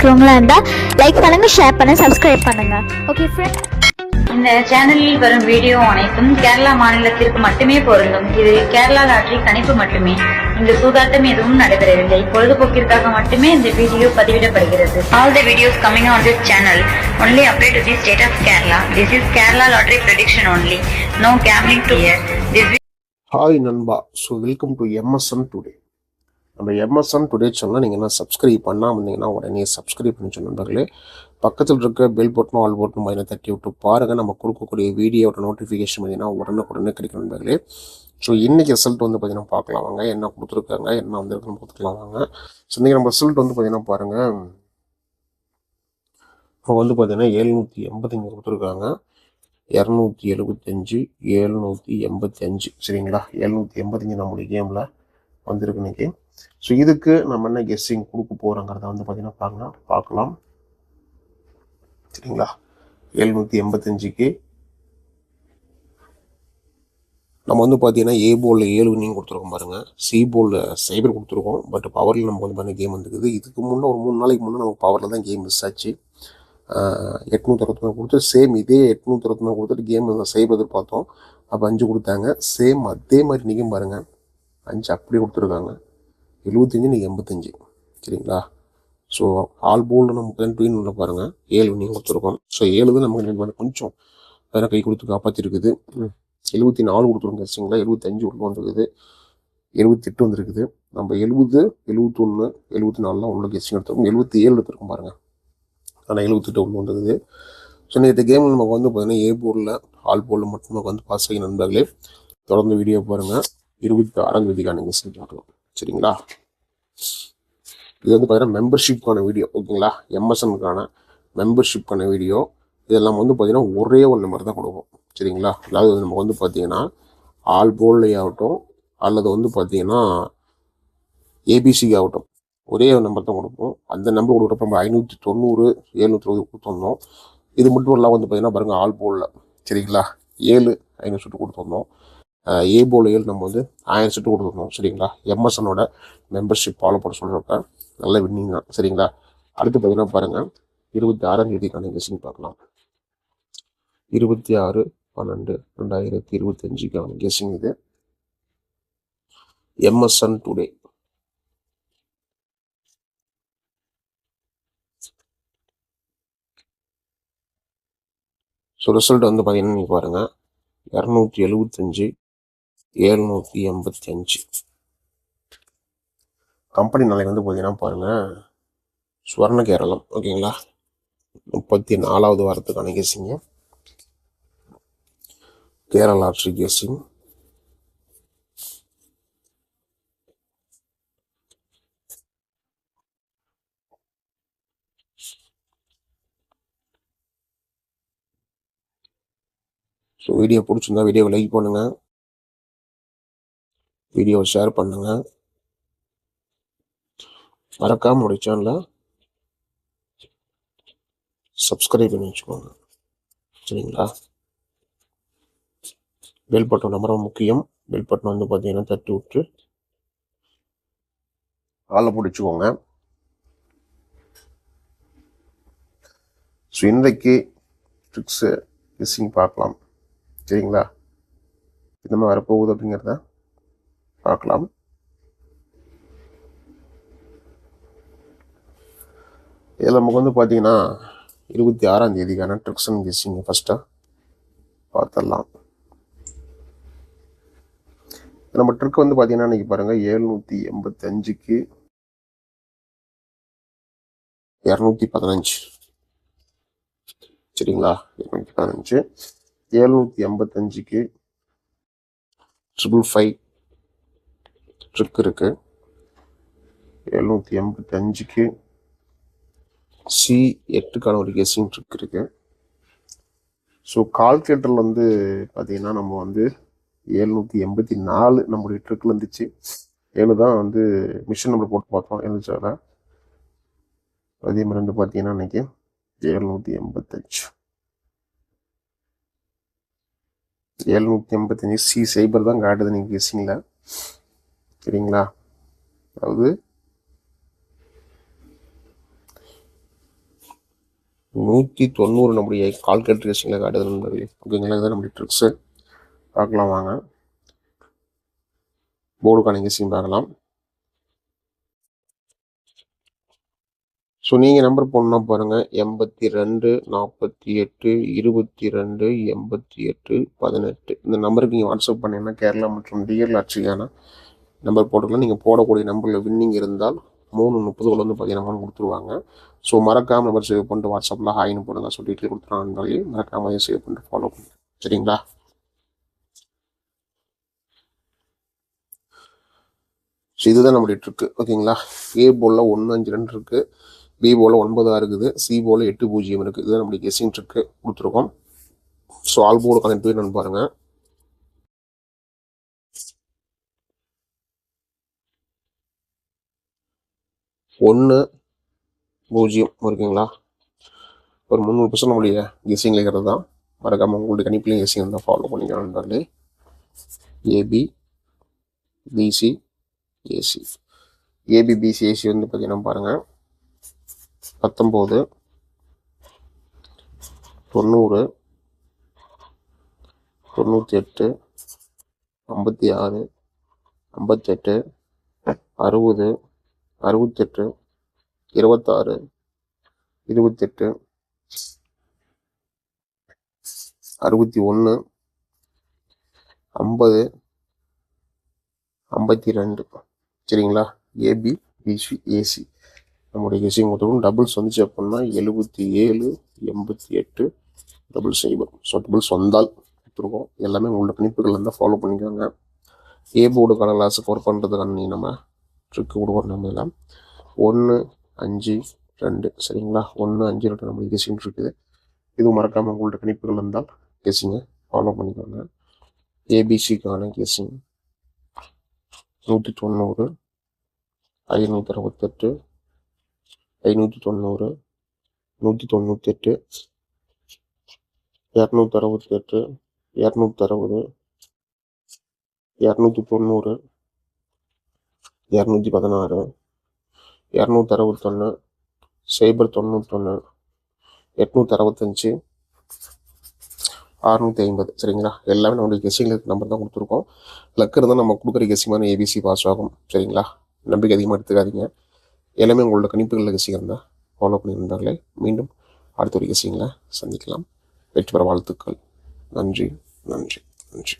பார்க்குறவங்களா இருந்தால் லைக் பண்ணுங்கள், ஷேர் பண்ணுங்கள், சப்ஸ்கிரைப் பண்ணுங்கள். ஓகே ஃப்ரெண்ட், இந்த சேனலில் வரும் வீடியோ அனைத்தும் கேரளா மாநிலத்திற்கு மட்டுமே பொருந்தும். இது கேரளா லாட்டரி கணிப்பு மட்டுமே. இந்த சூதாட்டம் எதுவும் நடைபெறவில்லை. பொழுதுபோக்கிற்காக மட்டுமே இந்த video பதிவிடப்படுகிறது. All the videos coming on this channel only apply to the state of Kerala. This is Kerala lottery prediction only. No gambling to here. Hi நண்பா, so welcome to MSN today. நம்ம MSN today channel நீங்கள் என்ன subscribe பண்ணாமல் இருந்தீங்கன்னா உடனே subscribe பண்ணி நண்பர்களே. பக்கத்தில் இருக்க பெல் பட்டனும் ஆல் பட்டனும் மாதிரி தட்டி விட்டு பாருங்கள். நம்ம கொடுக்கக்கூடிய வீடியோட நோட்டிஃபிகேஷன் பார்த்தீங்கன்னா உடனே கிடைக்கும் நண்பர்களே. ஸோ இன்றைக்கி ரிசல்ட் வந்து பார்த்தீங்கன்னா பார்க்கலாம் வாங்க, என்ன கொடுத்துருக்காங்க, என்ன வந்துருக்குன்னு கொடுத்துக்கலாம் வாங்க. ஸோ இன்றைக்கி நம்ம ரிசல்ட் வந்து பார்த்தீங்கன்னா பாருங்கள், இப்போ வந்து பார்த்தீங்கன்னா 785 கொடுத்துருக்காங்க, 275, 785 சரிங்களா. 785 நம்மளுடைய கேமில் வந்திருக்கு இன்னைக்கு. ஸோ இதுக்கு நம்ம என்ன கெஸ்ஸிங் கொடுக்க போகிறோங்கிறத வந்து பார்த்தீங்கன்னா பார்க்கலாம் சரிங்களா. 785க்கு நம்ம வந்து பார்த்தீங்கன்னா ஏ போலில் 7 வின்னிங் கொடுத்துருக்கோம் பாருங்கள், சி போலில் சைபர் கொடுத்துருக்கோம். பட் பவரில் நமக்கு வந்து பார்த்தீங்கன்னா கேம் வந்துருக்குது. இதுக்கு முன்னே ஒரு 3 நாளைக்கு முன்னே நமக்கு பவரில் தான் கேம் மிஸ் ஆச்சு. 869 கொடுத்து சேம் இதே 869 கொடுத்துட்டு கேம் சைபர் எதிர்பார்த்தோம். அப்போ 5 கொடுத்தாங்க. சேம் அதே மாதிரி இன்றைக்கும் பாருங்கள் 5 அப்படியே கொடுத்துருக்காங்க. 75 இன்றைக்கி 85 சரிங்களா. ஸோ ஆல் போல்டு நமக்கு ட்வீன் உள்ள பாருங்கள் 7 வின்னிங் கொடுத்துருக்கோம். ஸோ 7 தான் நமக்கு கொஞ்சம் வேறு கை கொடுத்து காப்பாற்றிருக்குது. 74 கொடுத்துருங்க சரிங்களா. 75 உள்ள வந்துருக்குது, 78 வந்துருக்குது. நம்ம 70, 71, 74 உள்ள கெஸ்டிங் எடுத்துருக்கோம். 77 எடுத்துருக்கோம் பாருங்கள், ஆனால் 78 உள்ள வந்துருக்குது. ஸோ இந்த கேமில் நமக்கு வந்து பார்த்தீங்கன்னா ஏ போர்டில் ஆல் போர்டில் மட்டும் நமக்கு வந்து பாஸ் ஆகி நண்பர்களே. தொடர்ந்து வீடியோ பாருங்கள். 26ஆம் தேதிக்கான கெஸ்டிங் பார்க்கலாம் சரிங்களா. இது வந்து பார்த்தீங்கன்னா மெம்பர்ஷிப்கான வீடியோ ஓகேங்களா. எம்எஸ்என்னுக்கான மெம்பர்ஷிப்கான வீடியோ. இதெல்லாம் வந்து பார்த்தீங்கன்னா ஒரே ஒரு நம்பர் தான் கொடுப்போம் சரிங்களா. அதாவது நம்ம வந்து பார்த்தீங்கன்னா ஆல் போல்ட்லேயே ஆகட்டும் அல்லது வந்து பார்த்தீங்கன்னா ஏபிசிக்கு ஆகட்டும் ஒரே ஒரு நம்பர் தான் கொடுப்போம். அந்த நம்பர் கொடுக்குறப்ப நம்ம 590, 720 கொடுத்துருந்தோம். இது மட்டும் எல்லாம் வந்து பார்த்தீங்கன்னா பாருங்கள் ஆல் போலில் சரிங்களா 7 500 சுட்டு கொடுத்துருந்தோம். ஏ போல் 7 நம்ம வந்து 1000 சுட்டு கொடுத்துருந்தோம் சரிங்களா. எம்எஸ்எனோட மெம்பர்ஷிப் ஃபாலோ பண்ண சொல்கிறப்ப நல்ல வின்னிங் தான் சரிங்களா. அடுத்து பார்த்தீங்கன்னா பாருங்கள் 26ஆம் தேதிக்கான கெஸ்டிங் பார்க்கலாம். 26/12/2025க்கான கெஸ்டிங் இது எம்எஸ்என் டுடே. ஸோ ரிசல்ட் வந்து பார்த்தீங்கன்னா நீங்கள் பாருங்கள் 275, 785. கம்பெனி நாளைக்கு வந்து பார்த்தீங்கன்னா பாருங்கள் சுவர்ண கேரளம் ஓகேங்களா. 34வது வாரத்துக்கான கெஸ்ஸிங்க Kerala lottery guessing. So video பிடிச்சிருந்தா வீடியோவை லைக் பண்ணுங்கள், வீடியோவை ஷேர் பண்ணுங்கள், மறக்காம நம்முடைய சேனலை சப்ஸ்கிரைப் பண்ணி வச்சுக்கோங்க சரிங்களா. பெல் பட்டன் ரொம்ப முக்கியம். பெல் பட்டன் வந்து பார்த்தீங்கன்னா தட்டி விட்டு ஆளை பிடிச்சிக்கோங்க. ஸோ இன்றைக்கு ட்ரிக்ஸு கெஸ்ஸிங் பார்க்கலாம் சரிங்களா. இந்த மாதிரி வரப்போகுது அப்படிங்கிறத பார்க்கலாம். இதில் நமக்கு வந்து பார்த்தீங்கன்னா 26ஆம் தேதிக்கான ட்ரிக்ஸ் அண்ட் கெஸ்ஸிங் ஃபஸ்ட்டாக பார்த்துடலாம். நம்ம ட்ரிக் வந்து பார்த்தீங்கன்னா இன்றைக்கி பாருங்கள் 785க்கு 215 சரிங்களா. 215, 785க்கு 555 ட்ரிக் இருக்கு. 785க்கு C8க்கான ஒரு கெஸ்ஸிங் ட்ரிக் இருக்கு. ஸோ கால்குலேட்டரில் வந்து பார்த்தீங்கன்னா நம்ம வந்து 784 நம்மளுடைய ட்ரிக்கில் இருந்துச்சு. 7 தான் வந்து மிஷின் நம்பர் போட்டு பார்த்தோம் இருந்துச்சால. அதே மாதிரி வந்து பார்த்தீங்கன்னா இன்னைக்கு 785 785 சி சைபர் தான் காட்டுது நீங்கள் கெஸ்ஸிங்கில் சரிங்களா. அதாவது 190 நம்முடைய கால்குலேட்டர் கெஸ்ஸிங்கில் காட்டுது நண்பர்களே. ஓகேங்களா, இதுதான் நம்முடைய ட்ரிக்ஸு. பார்க்கலாம் வாங்க. போர்டுக்கான கெஸ்ஸிங் பார்க்கலாம். ஸோ நீங்கள் நம்பர் போடணுன்னா பாருங்கள், 82 48 22 88 18. இந்த நம்பருக்கு நீங்கள் வாட்ஸ்அப் பண்ணிங்கன்னா கேரளா மற்றும் டிஎல் ஆட்சிக்கான நம்பர் போட்டுக்கலாம். நீங்கள் போடக்கூடிய நம்பரில் வின்னிங் இருந்தால் 3:30 வந்து பார்த்தீங்கன்னா கொடுத்துருவாங்க. ஸோ மறக்காமல் நம்பர் சேவ் பண்ணிட்டு வாட்ஸ்அப்பில் ஹாய்னு போடுங்க. ஸோ டீட்டெயில் கொடுத்துருவாங்க, மறக்காமல் சேவ் பண்ணிட்டு ஃபாலோ பண்ணுங்க. சரிங்களா? ஸோ இதுதான் நம்முடைய ட்ரிக்கு. ஓகேங்களா, ஏ போலில் 152 இருக்குது, பி போல 96 இருக்குது, சி போல 80 இருக்குது. இதுதான் நம்முடைய கெஸ்ஸிங் ட்ரிக்கு கொடுத்துருக்கோம். ஸோ ஆல் போர்டு கனெக்ட் போய் நான் பாருங்க. ஒன்று 0 இருக்குங்களா, ஒரு 300% நம்முடைய கெஸ்ஸிங்கில் இருக்கிறது தான். மறக்காமல் உங்களுடைய கணிப்பிலையும் கெஸ்ஸிங் இருந்தால் ஃபாலோ பண்ணிக்கலாம் நண்பர்களே. AB BC AC. AB BC AC வந்து பார்த்தீங்கன்னா பாருங்கள், 19 90 98 56 58 60 68 26 28 61 50 52. சரிங்களா, ஏபி பிசி ஏசி நம்முடைய கெஸ்ஸிங் கொடுத்துருக்கோம். டபுள்ஸ் வந்துச்சு அப்படின்னா 77 88 00. ஸோ டபுள்ஸ் வந்தால் கொடுத்துருக்கோம். எல்லாமே உங்களோட கணிப்புகள் இருந்தால் ஃபாலோ பண்ணிக்கோங்க. ஏ போர்டுக்கான லாஸை கவர் பண்ணுறதுக்கான நீ நம்ம ட்ரிக்கு கொடுக்குறோம். நம்ம எல்லாம் 1 5 2. சரிங்களா, 1 5 2 நம்மளுடைய கெஸ்ஸிங் இருக்குது. இதுவும் மறக்காமல் உங்களோட கணிப்புகள் இருந்தால் கெஸ்ஸிங்கை ஃபாலோ பண்ணிக்கோங்க. ஏபிசிக்கான கெஸ்ஸிங் 190 568 590 198 268 260 290 216 261 091 865 650. சரிங்களா, எல்லாமே நம்மளுடைய கெஸ்ஸிங்கில் நம்பர் தான் கொடுத்துருக்கோம். லக்கு இருந்தால் நம்ம கொடுக்குற கெஸ்ஸிங்கான ஏபிசி பாஸ் ஆகும். சரிங்களா, நம்பிக்கை அதிகமாக எடுத்துக்காதீங்க. எல்லாமே உங்களோட கணிப்புகளில் கெஸ்ஸிங் இருந்தால் ஃபாலோ பண்ணியிருந்தார்களே. மீண்டும் அடுத்த ஒரு கெஸ்ஸிங்கில் சந்திக்கலாம். வெற்றி பெற வாழ்த்துக்கள். நன்றி நன்றி நன்றி.